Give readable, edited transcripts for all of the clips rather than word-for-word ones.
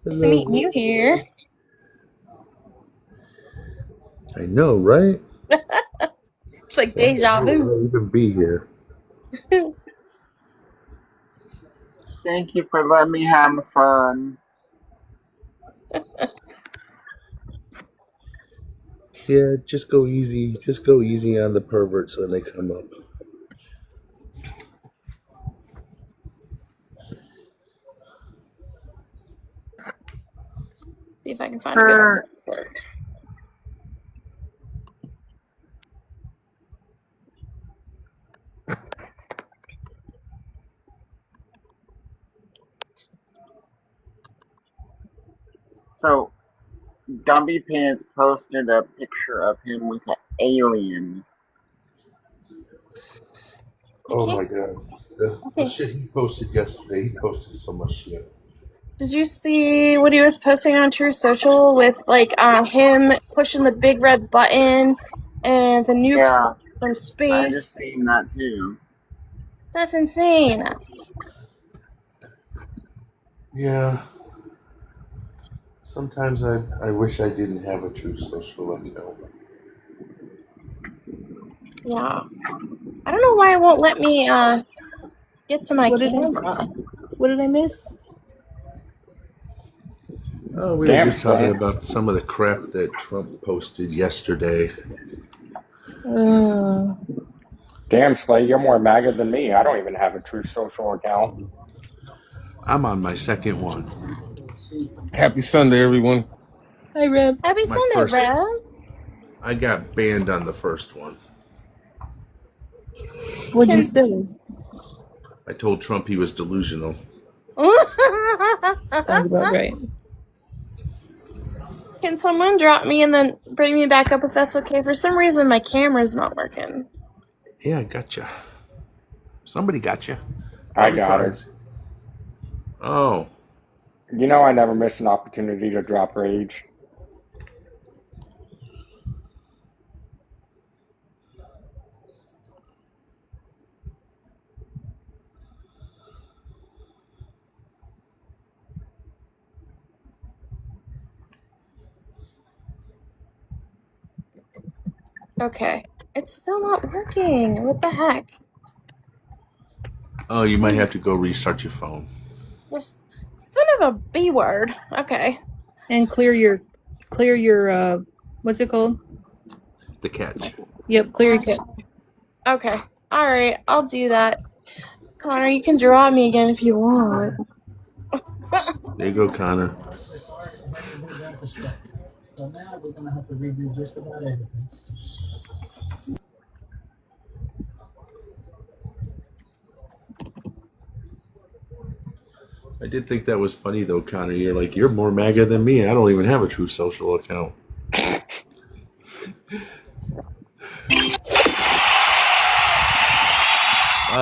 Nice to meet Hello. you here. I know, right? It's like Wonder deja how vu. would I even be here? Thank you for letting me have my fun. Yeah, just go easy. Just go easy on the perverts when they come up. See if I can find a good Er, word. so, Gumby Pants posted a picture of him with an alien. I Oh can't. my god. The Okay. shit he posted yesterday, he posted so much shit. Did you see what he was posting on True Social with like him pushing the big red button and the nukes Yeah, from I space? just seen that too. That's insane. Yeah. Sometimes I wish I didn't have a true social account. Yeah. I don't know why it won't let me get to my What did camera. what did I miss? Oh, we were Damn, just talking Slay. about some of the crap that Trump posted yesterday. Uh, Damn, Slay, you're more MAGA than me. I don't even have a true social account. I'm on my second one. Happy Sunday, everyone. Hi, Reb. Happy My Sunday, first, Brad. I got banned on the first one. What'd you Can say? I told Trump he was delusional. Sounds about right. Can someone drop me and then bring me back up if that's okay? For some reason, my camera's not working. Yeah, I gotcha. Somebody gotcha. I Probably got her. cards. Oh, You know I never miss an opportunity to drop rage. Okay. It's still not working. What the heck? oh, you might have to go restart your phone. There's son of a B word. Okay. And clear your what's it called? The catch. Yep, clear your cat. Okay. Alright, I'll do that. Connor, you can draw me again if you want. There you go, Connor. I did think that was funny though, Connor. You're like, you're more MAGA than me. I don't even have a true social account.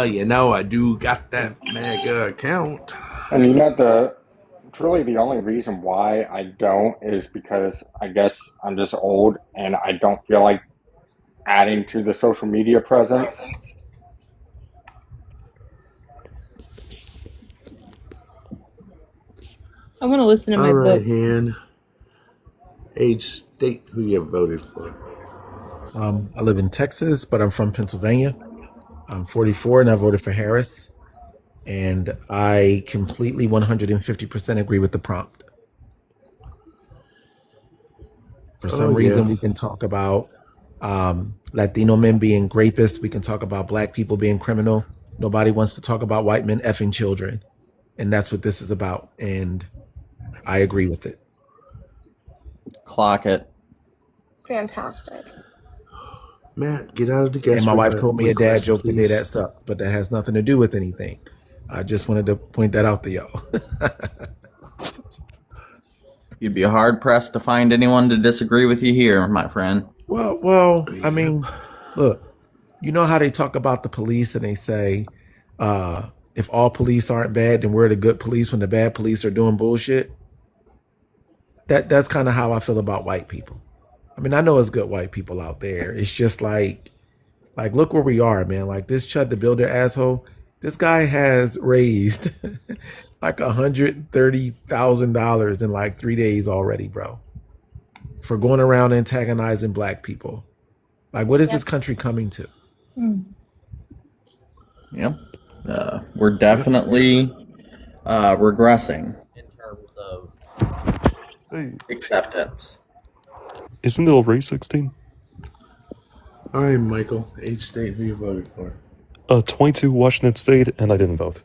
You know, I do got that MAGA account. And you know the it's really the only reason why I don't is because I guess I'm just old and I don't feel like adding to the social media presence. I want to listen to All my right, book. Han. Age, state who you have voted for. I live in Texas, but I'm from Pennsylvania. I'm 44 and I voted for Harris. And I completely 150% agree with the prompt. For Oh, some reason, yeah. we can talk about Latino men being rapists. We can talk about black people being criminal. Nobody wants to talk about white men effing children. And that's what this is about. And I agree with it. Clock it. Fantastic. Matt, get out of the And guest my wife told me a dad request, joke today please. that sucked, but that has nothing to do with anything. I just wanted to point that out to y'all. You'd be hard pressed to find anyone to disagree with you here, my friend. I Yep. mean, look, you know how they talk about the police and they say, if all police aren't bad, then we're the good police when the bad police are doing bullshit. That's kind of how I feel about white people. I mean, I know it's good white people out there. It's just like look where we are, man. Like this Chud the Builder asshole. This guy has raised like $130,000 in like 3 days already, bro, for going around antagonizing black people. Like, what is this country coming to? Yep. We're definitely regressing in terms of Hey, acceptance. isn't it already 16? All right, Michael. Age, state, who you voted for? 22 Washington State, and I didn't vote.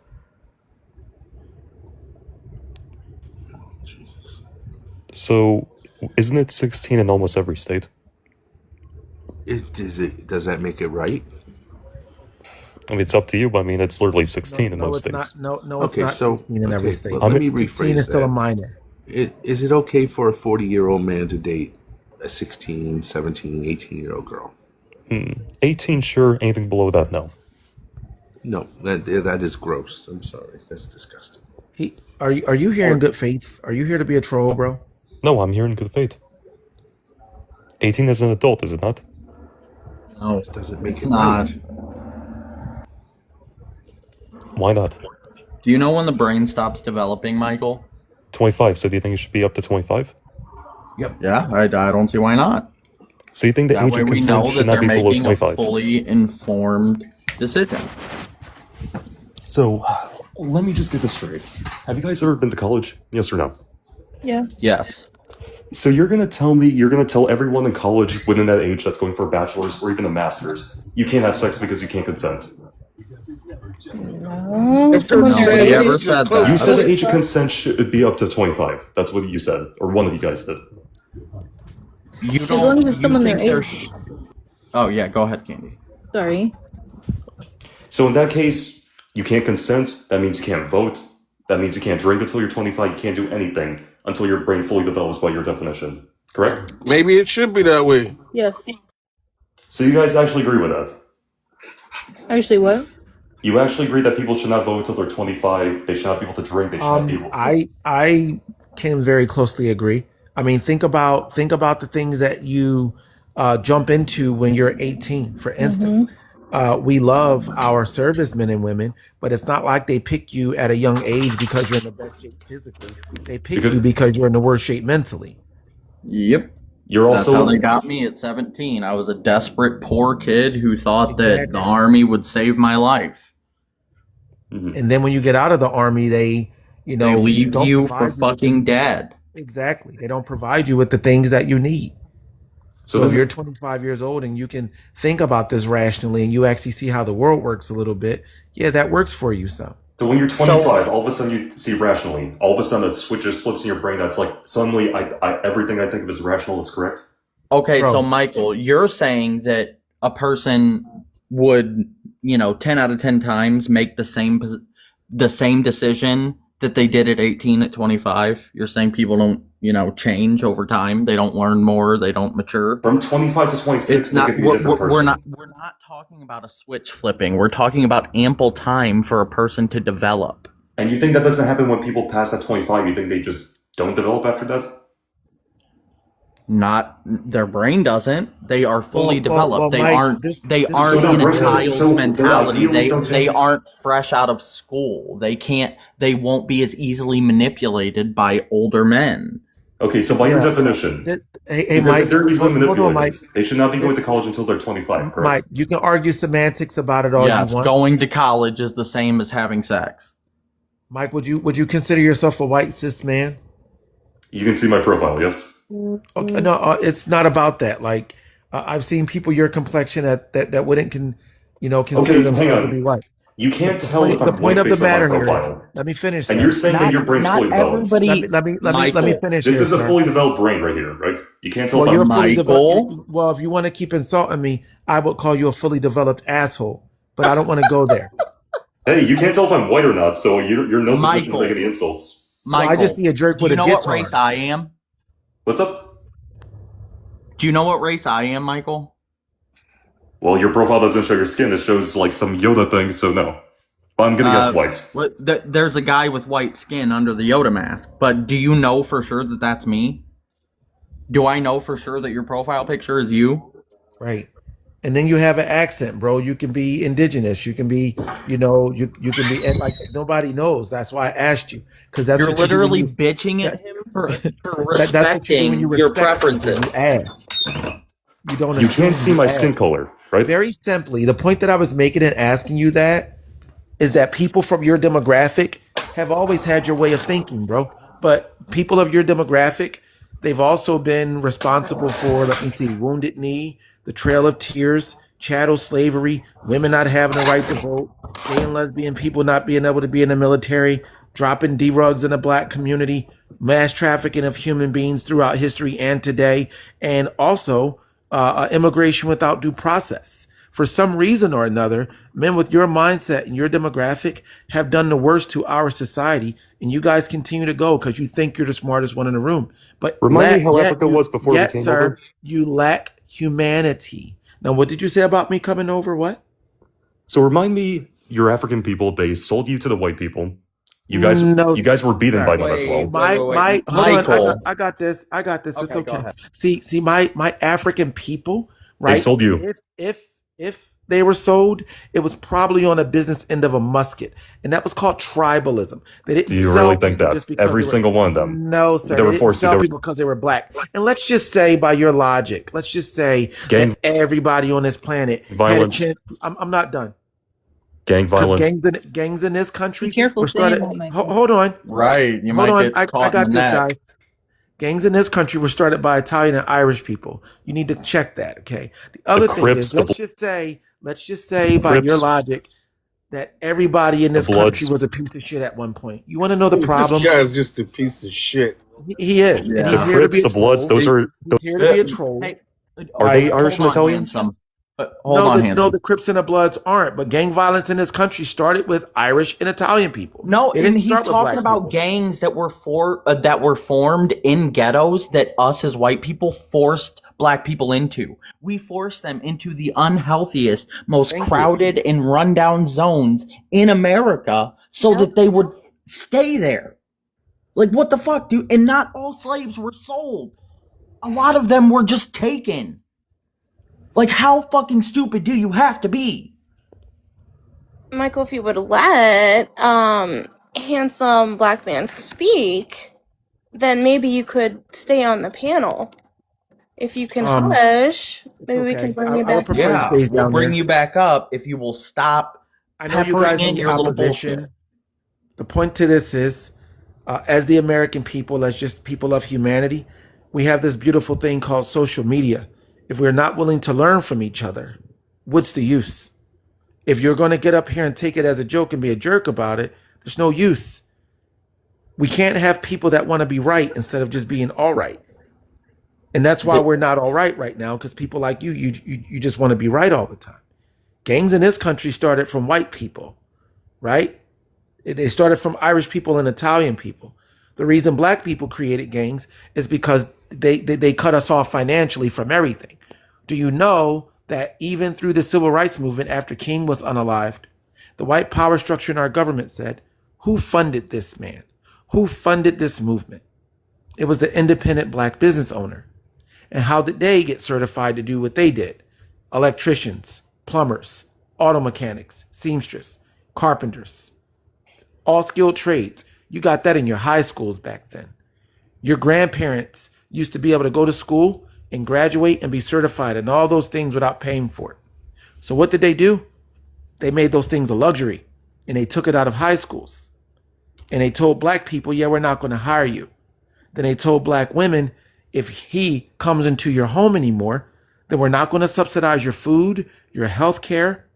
Jesus. So, isn't it 16 in almost every state? Does that make it right? I mean, it's up to you, but I mean, it's literally 16 in No, most it's not. states. No, it's Okay, not so 16 in every okay, state. but let me 16 rephrase is still that. a minor. Is it okay for a 40-year-old man to date a 16, 17, 18-year-old girl? 18, sure. Anything below that, no. No, that is gross. I'm sorry. That's disgusting. Are you here in good faith? Are you here to be a troll, bro? No, I'm here in good faith. 18 as an adult, is it not? No, This doesn't make it's it not. right. Why not? Do you know when the brain stops developing, Michael? 25, so do you think it should be up to 25? Yeah, I don't see why not. So you think the That age way of we consent know that should they're not be below making a 25? fully informed decision. So, let me just get this straight. Have you guys ever been to college? Yes or no? Yeah. Yes. So you're gonna tell me, you're gonna tell everyone in college within that age that's going for a bachelor's or even a master's, you can't have sex because you can't consent. No. If someone they're Nobody saying ever age is said close that. You said to the age of it, consent should be up to 25. That's what you said, or one of you guys did. You don't don't. even You someone think their they're? age. Oh yeah, go ahead, Candy. Sorry. So in that case, you can't consent. That means you can't vote. That means you can't drink until you're 25. You can't do anything until your brain fully develops by your definition. Correct? maybe it should be that way. Yes. So you guys actually agree with that? Actually, what? You actually agree that people should not vote until they're 25. They should not be able to drink. They should not be able. I can very closely agree. I mean, think about the things that you jump into when you're 18. For instance, we love our servicemen and women, but it's not like they pick you at a young age because you're in the best shape physically. They pick you because you're in the worst shape mentally. Yep. You're That's how also they got me at 17. I was a desperate, poor kid who thought that Exactly. the army would save my life. And then when you get out of the army, they They leave don't you provide for with the- fucking dead. Exactly. They don't provide you with the things that you need. So then- if you're 25 years old and you can think about this rationally and you actually see how the world works a little bit, yeah, that works for you some. So when you're 25, all of a sudden you see rationally. All of a sudden, a switch just flips in your brain. That's like suddenly, everything I think of as rational is correct. Okay, Bro. so Michael, you're saying that a person would, 10 out of 10 times make the same decision that they did at 18 at 25. You're saying people don't, change over time. They don't learn more. They don't mature. From 25 to 26, It's they not. could be a different person. We're not talking about a switch flipping. We're talking about ample time for a person to develop. And you think that doesn't happen when people pass that 25? You think they just don't develop after that? Not their brain doesn't. They are fully developed. They Mike, aren't. this- They this- aren't So their in a brain doesn't- child's so their mentality. ideals don't They change? aren't fresh out of school. They can't. They won't be as easily manipulated by older men. Okay, so by your Yeah. definition, Hey, because Mike, if they're easily hold on, manipulated, Mike. they should not be going to college until they're 25, correct? Mike, you can argue semantics about it all Yes, you want. going to college is the same as having sex. Mike, would you consider yourself a white cis man? You can see my profile, yes? Okay, no, it's not about that. Like I've seen people your complexion that wouldn't consider Okay, hang themselves on. to be white. You can't tell if The I'm point white of the based on my matter here is, profile. let me finish. And sir. you're saying that your brain's fully developed. let me Michael, finish. This here, is a sir. fully developed brain right here, right? You can't tell Well, if you're I'm... fully Michael? developed. Well, if you want to keep insulting me, I would call you a fully developed asshole. But I don't want to go there. Hey, you can't tell if I'm white or not, so you're in no position to Michael. make any insults. Well, Michael, I just see a jerk do with you a know what guitar. race I am? What's up? Do you know what race I am, Michael? Well, your profile doesn't show your skin. It shows like some Yoda thing, so no. But I'm gonna guess white. There's a guy with white skin under the Yoda mask, but do you know for sure that that's me? Do I know for sure that your profile picture is you? Right. And then you have an accent, bro. You can be indigenous. You can be, you know, you can be, and like nobody knows. That's why I asked you, because that's You're what you do when literally you bitching that, at him for that's what you do when you respecting your respect people. You preferences. ask. You don't You can't assume. see You my ask. skin color, right? Very simply, the point that I was making in asking you that is that people from your demographic have always had your way of thinking, bro. But people of your demographic, they've also been responsible for, let me see, Wounded Knee, the Trail of Tears, chattel slavery, women not having the right to vote, gay and lesbian people not being able to be in the military, dropping D-rugs in the black community, mass trafficking of human beings throughout history and today, and also immigration without due process. For some reason or another, men with your mindset and your demographic have done the worst to our society, and you guys continue to go because you think you're the smartest one in the room. But Remind me how Africa was before we came sir, over. you lack humanity. Now, what did you say about me coming over? What? So remind me, your African people, they sold you to the white people. You guys No, were beaten by sir. them as well. My hold on, Michael. I got this. It's Okay, go okay. ahead. See, my African people, right? They sold you. If they were sold, it was probably on a business end of a musket, and that was called tribalism. They didn't Do you sell really think people that? just because Every they were, single one of them. no, sir. They were They didn't forced to. sell They were people because they were black. And let's just say, by your logic, let's just say gang that everybody on this planet had a violence. chance. I'm not done. Gang Because violence. gangs in this country Be careful were saying started. that, Michael. Hold on. Right. You Hold might on, get I caught got in this, the neck. guys. Gangs in this country were started by Italian and Irish people. You need to check that, okay? The other thing Crips, is, the let's just say, by your Crips, logic, that everybody in the this country Bloods, was a piece of shit at one point. You want to know the This problem? guy's just a piece of shit. He is, and the he's here to Crips, be a the Bloods. troll. Those are. He's here to be a troll. Hey, Are they Irish and hold on, Italian? Handsome. Hold on, Handsome. No, the Crips and the Bloods aren't. But gang violence in this country started with Irish and Italian people. No, It and didn't he's start with talking black about people. gangs that were formed in ghettos that us as white people forced black people into. We forced them into the unhealthiest, most Thank you. crowded and rundown zones in America so that they would stay there. Like, what the fuck, dude? And not all slaves were sold. A lot of them were just taken. Like, how fucking stupid do you have to be? Michael, if you would let handsome black man speak, then maybe you could stay on the panel. If you can hush, maybe we can Okay. bring you I would back. prefer he Yeah, stays we'll down bring there. you back up if you will stop I know you peppering guys in need your little opposition. bullshit. The point to this is, as the American people, as just people of humanity, we have this beautiful thing called social media. If we're not willing to learn from each other, what's the use? If you're going to get up here and take it as a joke and be a jerk about it, there's no use. We can't have people that want to be right instead of just being all right. And that's why we're not all right now, because people like you just want to be right all the time. Gangs in this country started from white people, right? They started from Irish people and Italian people. The reason black people created gangs is because they cut us off financially from everything. Do you know that even through the civil rights movement after King was unalived, the white power structure in our government said, who funded this man? Who funded this movement? It was the independent black business owner. And how did they get certified to do what they did? Electricians, plumbers, auto mechanics, seamstress, carpenters, all skilled trades. You got that in your high schools back then. Your grandparents used to be able to go to school and graduate and be certified and all those things without paying for it. So what did they do? They made those things a luxury and they took it out of high schools. And they told black people, yeah, we're not going to hire you. Then they told black women, if he comes into your home anymore, then we're not going to subsidize your food, your health care,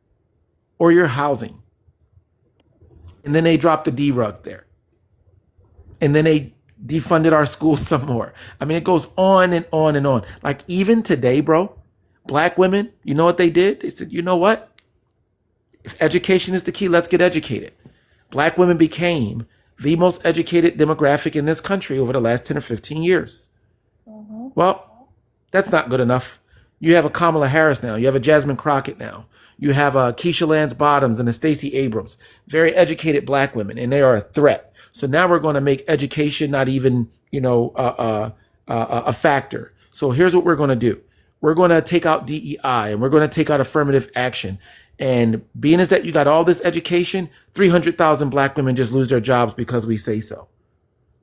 or your housing. And then they dropped the D-rug there. And then they defunded our schools some more. I mean, it goes on and on and on. Like even today, bro, black women, you know what they did? They said, you know what? If education is the key, let's get educated. Black women became the most educated demographic in this country over the last 10 or 15 years. Well, that's not good enough. You have a Kamala Harris now. You have a Jasmine Crockett now. You have a Keisha Lance Bottoms and a Stacey Abrams, very educated black women, and they are a threat. So now we're going to make education not even, a factor. So here's what we're going to do. we're going to take out DEI and we're going to take out affirmative action. And being as that you got all this education, 300,000 black women just lose their jobs because we say so.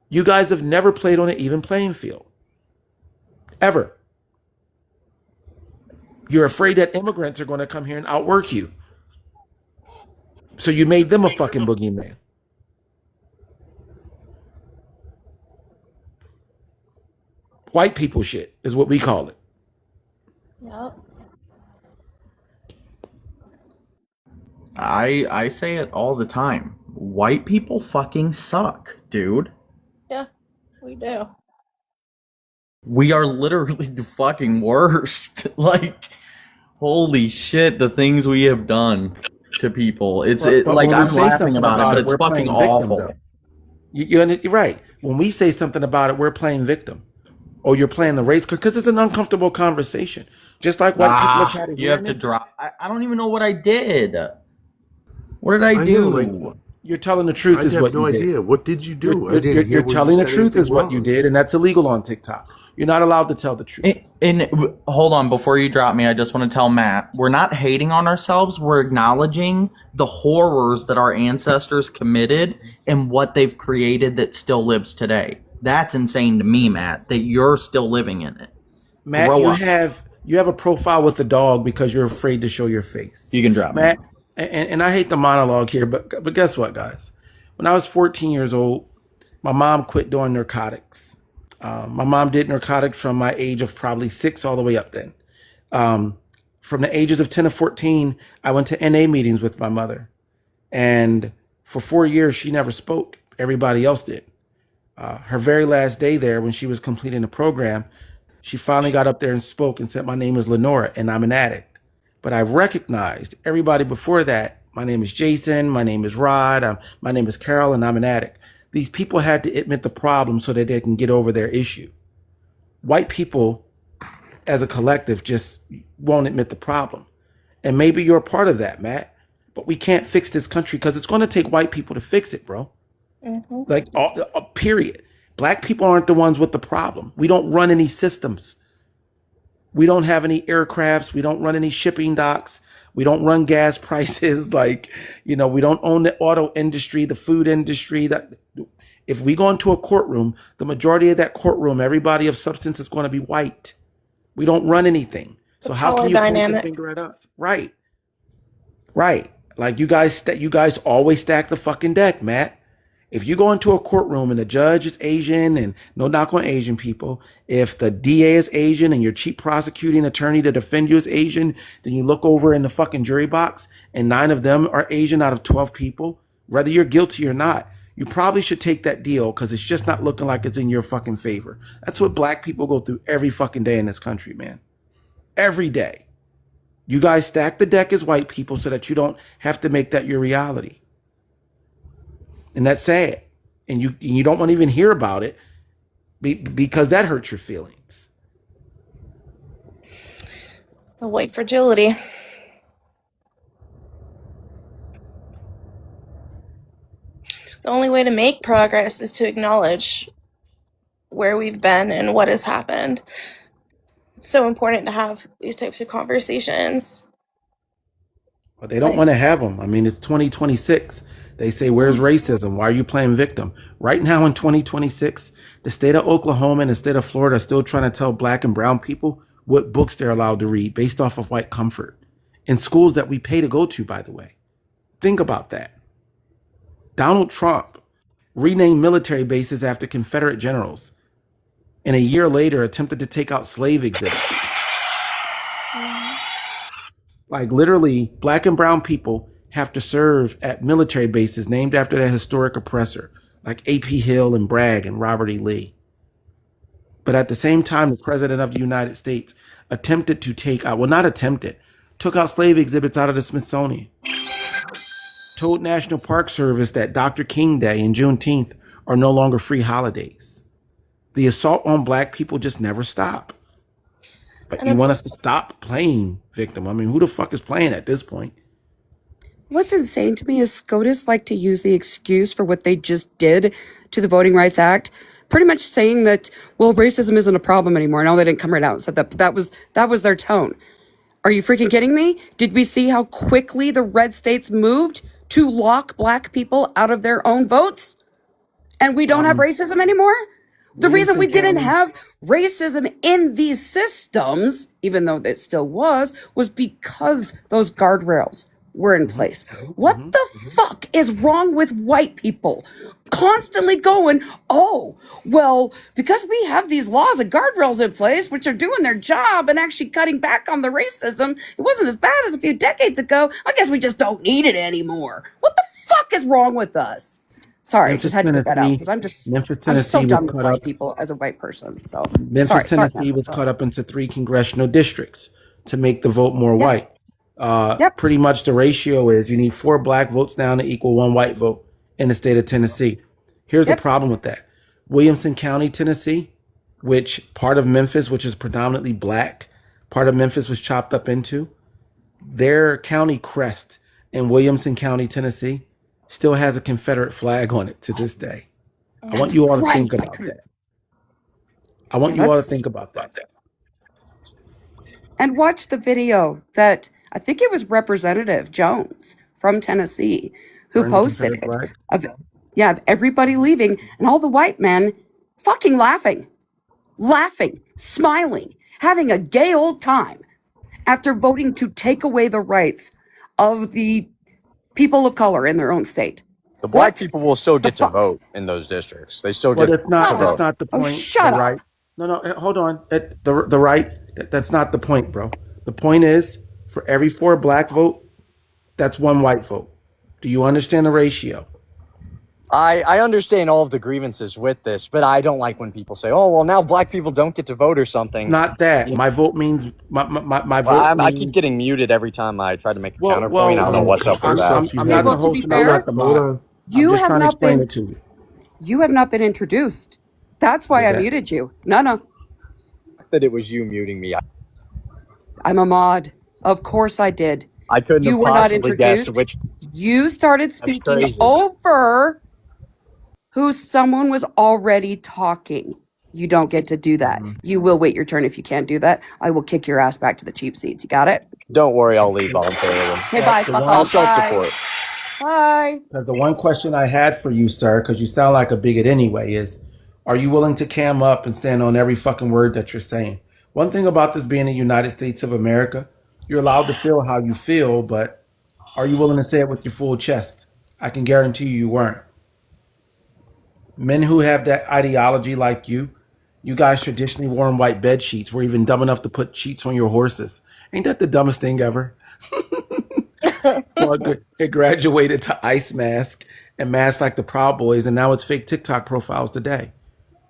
You guys have never played on an even playing field. Ever. You're afraid that immigrants are going to come here and outwork you. So you made them a fucking boogeyman. White people shit is what we call it. Yep. I say it all the time. White people fucking suck, dude. Yeah, we do. We are literally the fucking worst. Like, holy shit, the things we have done to people. It's But like when we I'm say laughing something about it, but it's we're fucking playing victim, awful. though. You're right. When we say something about it, we're playing victim. Or you're playing the race because it's an uncomfortable conversation. Just like white people are trying to You have to drop. I don't even know what I did. What did I do? like, You're telling the truth I is have what no you did. idea. What did you do? I You're, didn't you're, hear you're where you telling the said truth is anything what you wrong. did, and that's illegal on TikTok. You're not allowed to tell the truth. And hold on, before you drop me, I just want to tell Matt, we're not hating on ourselves. We're acknowledging the horrors that our ancestors committed and what they've created that still lives today. That's insane to me, Matt, that you're still living in it. Matt, Grow you up. have a profile with the dog because you're afraid to show your face. You can drop Matt, me. and I hate the monologue here, but guess what, guys? When I was 14 years old, my mom quit doing narcotics. My mom did narcotics from my age of probably 6 all the way up then. From the ages of 10 to 14, I went to NA meetings with my mother. And for 4 years, she never spoke. Everybody else did. Her very last day there, when she was completing the program, she finally got up there and spoke and said, "My name is Lenora and I'm an addict." But I recognized everybody before that. My name is Jason. My name is Rod. My name is Carol and I'm an addict. These people had to admit the problem so that they can get over their issue. White people as a collective just won't admit the problem. And maybe you're a part of that, Matt. But we can't fix this country because it's going to take white people to fix it, bro. Mm-hmm. Like, period. Black people aren't the ones with the problem. We don't run any systems. We don't have any aircrafts. We don't run any shipping docks. We don't run gas prices. Like, we don't own the auto industry, the food industry. That if we go into a courtroom, the majority of that courtroom, everybody of substance is going to be white. We don't run anything. So how can you point the finger at us? Right. Like you guys always stack the fucking deck, Matt. If you go into a courtroom and the judge is Asian, and no knock on Asian people, if the DA is Asian and your chief prosecuting attorney to defend you is Asian, then you look over in the fucking jury box and 9 of them are Asian out of 12 people, whether you're guilty or not, you probably should take that deal because it's just not looking like it's in your fucking favor. That's what black people go through every fucking day in this country, man. Every day. You guys stack the deck as white people so that you don't have to make that your reality. And that's sad. And you don't want to even hear about it because that hurts your feelings. The white fragility. The only way to make progress is to acknowledge where we've been and what has happened. It's so important to have these types of conversations. Well, they don't want to have them. I mean, it's 2026. They say, where's racism? Why are you playing victim? Right now in 2026, the state of Oklahoma and the state of Florida are still trying to tell black and brown people what books they're allowed to read based off of white comfort in schools that we pay to go to, by the way. Think about that. Donald Trump renamed military bases after Confederate generals, and a year later attempted to take out slave exhibits. Like literally, black and brown people have to serve at military bases named after their historic oppressor, like A.P. Hill and Bragg and Robert E. Lee. But at the same time, the president of the United States attempted to took out slave exhibits out of the Smithsonian. Told National Park Service that Dr. King Day and Juneteenth are no longer free holidays. The assault on black people just never stop. But you want us to stop playing victim. I mean, who the fuck is playing at this point? What's insane to me is SCOTUS like to use the excuse for what they just did to the Voting Rights Act pretty much saying that, well, racism isn't a problem anymore. No, they didn't come right out and said that, but that was their tone. Are you freaking kidding me? Did we see how quickly the red states moved to lock black people out of their own votes? And we don't have racism anymore? The reason we didn't have racism in these systems, even though it still was because those guardrails were in place. What the fuck is wrong with white people? Constantly going, oh, well, because we have these laws and guardrails in place, which are doing their job and actually cutting back on the racism, it wasn't as bad as a few decades ago. I guess we just don't need it anymore. What the fuck is wrong with us? Sorry, I just had to get that out because I'm so done with white people as a white person. So Memphis, Tennessee was cut up into 3 congressional districts to make the vote more white. Pretty much the ratio is you need 4 black votes now to equal 1 white vote in the state of Tennessee. Here's the problem with that. Williamson County, Tennessee, which part of Memphis, which is predominantly black, part of Memphis was chopped up into. Their county crest in Williamson County, Tennessee, still has a Confederate flag on it to this day. I want you all to think about that. I want you all to think about that. And watch the video that I think it was Representative Jones from Tennessee who posted it of everybody leaving and all the white men fucking laughing, smiling, having a gay old time after voting to take away the rights of the people of color in their own state. The black people will still get to vote in those districts. They still get that's not the point. Shut up. Right. No, hold on. The right, that's not the point, bro. The point is, for every 4 black vote, that's 1 white vote. Do you understand the ratio? I understand all of the grievances with this, but I don't like when people say, "Oh, well, now black people don't get to vote or something." Not that. My vote means my vote. I keep getting muted every time I try to make a counterpoint. I don't know what's up with that. I'm not the host and I'm not the mod. I'm just trying to explain it to you. You have not been introduced. That's why I muted you. No. That it was you muting me. I'm a mod. Of course I did. I couldn't You have were not possibly guessed introduced. which. You started speaking crazy. over who someone was already talking. You don't get to do that. You will wait your turn. If you can't do that, I will kick your ass back to the cheap seats. You got it? Don't worry, I'll leave voluntarily. Hey, bye. I'll self-deport. Bye. Because the one question I had for you, sir, because you sound like a bigot anyway, is are you willing to cam up and stand on every fucking word that you're saying? One thing about this being the United States of America, you're allowed to feel how you feel, but are you willing to say it with your full chest? I can guarantee you weren't. Men who have that ideology like you guys traditionally wore white bed sheets, were even dumb enough to put sheets on your horses. Ain't that the dumbest thing ever? Well, it graduated to ice mask and masks like the Proud Boys, and now it's fake TikTok profiles today.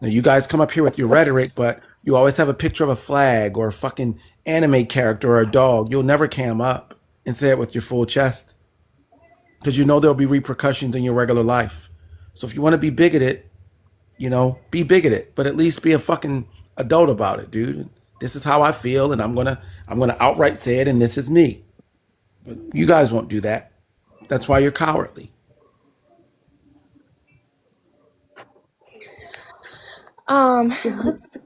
Now you guys come up here with your rhetoric, but you always have a picture of a flag or a fucking anime character or a dog. You'll never cam up and say it with your full chest because you know there'll be repercussions in your regular life. So if you want to be bigoted, be bigoted, but at least be a fucking adult about it, dude. This is how I feel, and I'm gonna outright say it, and this is me. But you guys won't do that. That's why you're cowardly.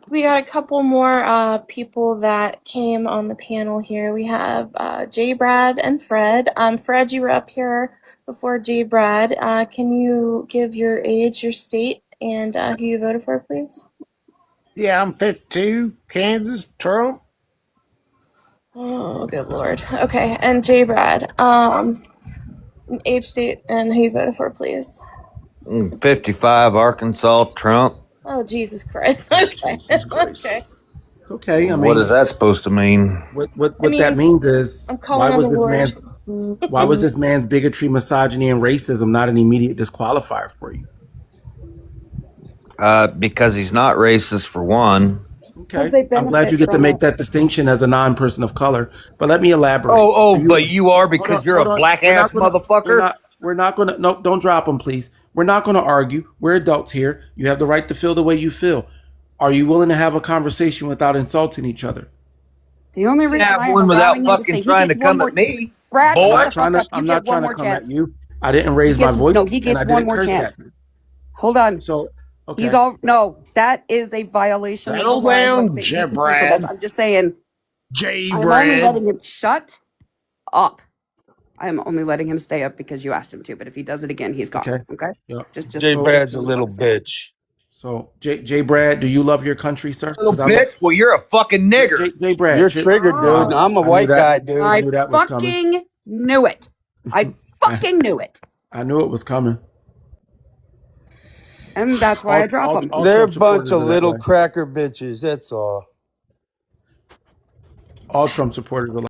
We got a couple more people that came on the panel here. We have J. Brad and Fred. Fred, you were up here before J. Brad. Can you give your age, your state, and who you voted for, please? Yeah, I'm 52, Kansas, Trump. Oh, good Lord. Okay, and J. Brad, age, state, and who you voted for, please? 55, Arkansas, Trump. Oh, Jesus Christ. Okay. Okay. Okay. I mean, What is that supposed to mean? What that means is I'm calling on the why was this man's bigotry, misogyny, and racism not an immediate disqualifier for you? Because he's not racist for one. Okay. I'm glad you get to make that distinction as a non-person of color. But let me elaborate. But you are because you're a black ass motherfucker. We're not going to, no, don't drop them, please. We're not going to argue. We're adults here. You have the right to feel the way you feel. Are you willing to have a conversation without insulting each other? The only reason have one without fucking trying to come at me. Brad, I'm not trying to come at you. I didn't raise my voice. No, he gets one more chance. Hold on. So Okay. He's all no. That is a violation of the Settle law. down, What they- J. so Brad. that's, I'm just saying. J. I'm only Brad. letting him shut up. I am only letting him stay up because you asked him to. But if he does it again, he's gone. Okay. Okay. Yep. Just Jay so- Brad's a little bitch. So, J. Brad, do you love your country, sir? 'Cause Little I'm bitch? Well, you're a fucking nigger. J. Brad, You're triggered, dude. I'm a I white knew guy, that- dude. I I knew that was coming. fucking knew it. I fucking knew it. I knew it was coming. And that's why I drop them. They're a Trump bunch supporters of are that little way. cracker bitches. That's all. All Trump supporters are